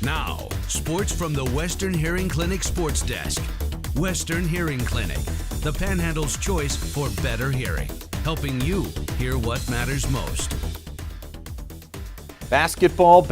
Now, sports from the Western Hearing Clinic Sports Desk. Western Hearing Clinic, the Panhandle's choice for better hearing, helping you hear what matters most. Basketball,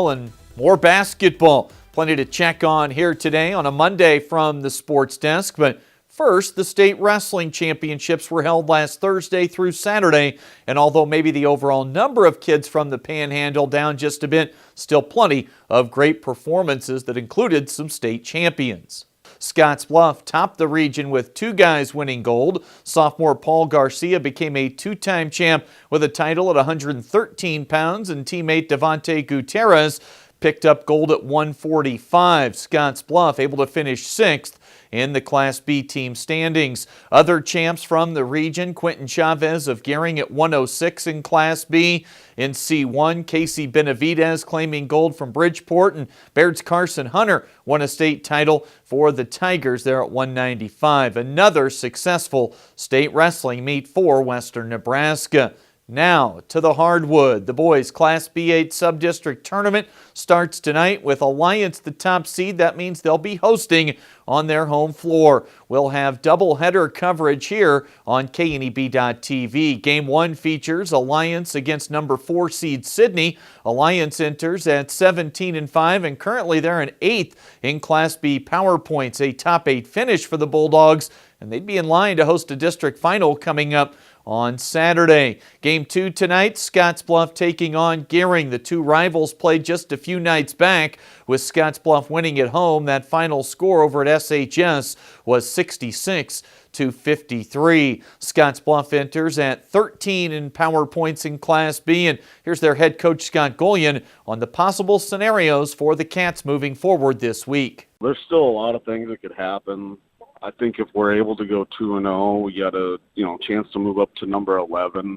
and more basketball. Plenty to check on here today on a Monday from the Sports Desk. But first, the State Wrestling Championships were held last Thursday through Saturday. And although maybe the overall number of kids from the Panhandle down just a bit, still plenty of great performances that included some state champions. Scottsbluff topped the region with two guys winning gold. Sophomore Paul Garcia became a two-time champ with a title at 113 pounds, and teammate Devontae Gutierrez picked up gold at 145. Scottsbluff able to finish sixth in the Class B team standings. Other champs from the region, Quentin Chavez of Gering at 106 in Class B. In C1, Casey Benavidez claiming gold from Bridgeport, and Baird's Carson Hunter won a state title for the Tigers there at 195. Another successful state wrestling meet for Western Nebraska. Now to the hardwood. The boys' Class B-8 Subdistrict Tournament starts tonight with Alliance the top seed. That means they'll be hosting on their home floor. We'll have doubleheader coverage here on KNEB.TV. Game 1 features Alliance against number 4 seed Sydney. Alliance enters at 17-5 and currently they're in 8th in Class B power points. A top 8 finish for the Bulldogs, and they'd be in line to host a district final coming up on Saturday. Game 2 tonight, Scottsbluff taking on Gering. The two rivals played just a few nights back, with Scottsbluff winning at home. That final score over at SHS was 66-53. Scottsbluff enters at 13 in power points in Class B, and here's their head coach Scott GULLION on the possible scenarios for the Cats moving forward this week. There's still a lot of things that could happen. I think if we're able to go 2-0, we got a chance to move up to number 11,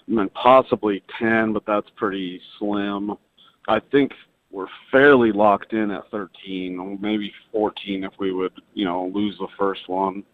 and then possibly 10, but that's pretty slim. I think we're fairly locked in at 13, maybe 14 if we would lose the first one.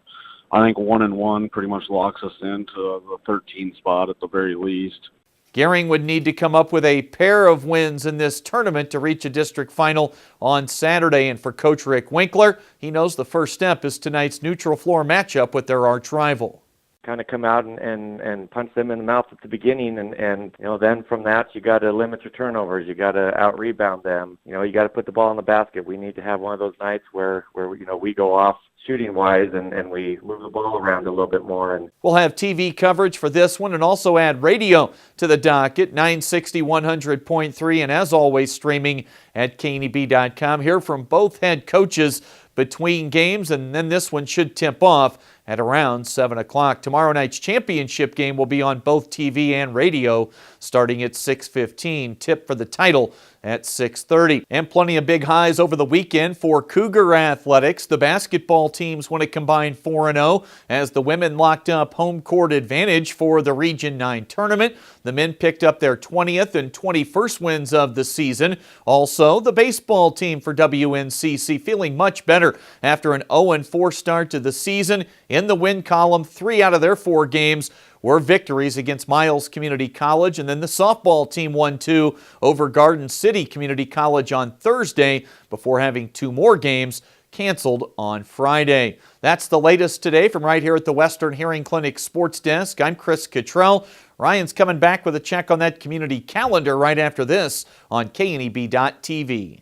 I think 1-1 pretty much locks us into the 13 spot at the very least. Gering would need to come up with a pair of wins in this tournament to reach a district final on Saturday. And for Coach Rick Winkler, he knows the first step is tonight's neutral floor matchup with their arch rival. Kind of come out and punch them in the mouth at the beginning, and then from that you got to limit your turnovers, you got to out rebound them, you got to put the ball in the basket. We need to have one of those nights where we go off shooting wise and we move the ball around a little bit more. And we'll have TV coverage for this one and also add radio to the docket, 960 100.3, and as always streaming at KNEB.com. Hear from both head coaches between games, and then this one should tip off at around 7 o'clock. Tomorrow night's championship game will be on both TV and radio starting at 6:15. Tip for the title at 6:30. And plenty of big highs over the weekend for Cougar Athletics. The basketball teams won a combined 4-0 as the women locked up home court advantage for the Region 9 tournament. The men picked up their 20th and 21st wins of the season. Also, the baseball team for WNCC feeling much better after an 0-4 start to the season. In the win column, 3 out of their 4 games were victories against Miles Community College, and then the softball team won 2 over Garden City Community College on Thursday before having 2 more games canceled on Friday. That's the latest today from right here at the Western Hearing Clinic Sports Desk. I'm Chris Cottrell. Ryan's coming back with a check on that community calendar right after this on KNEB.TV.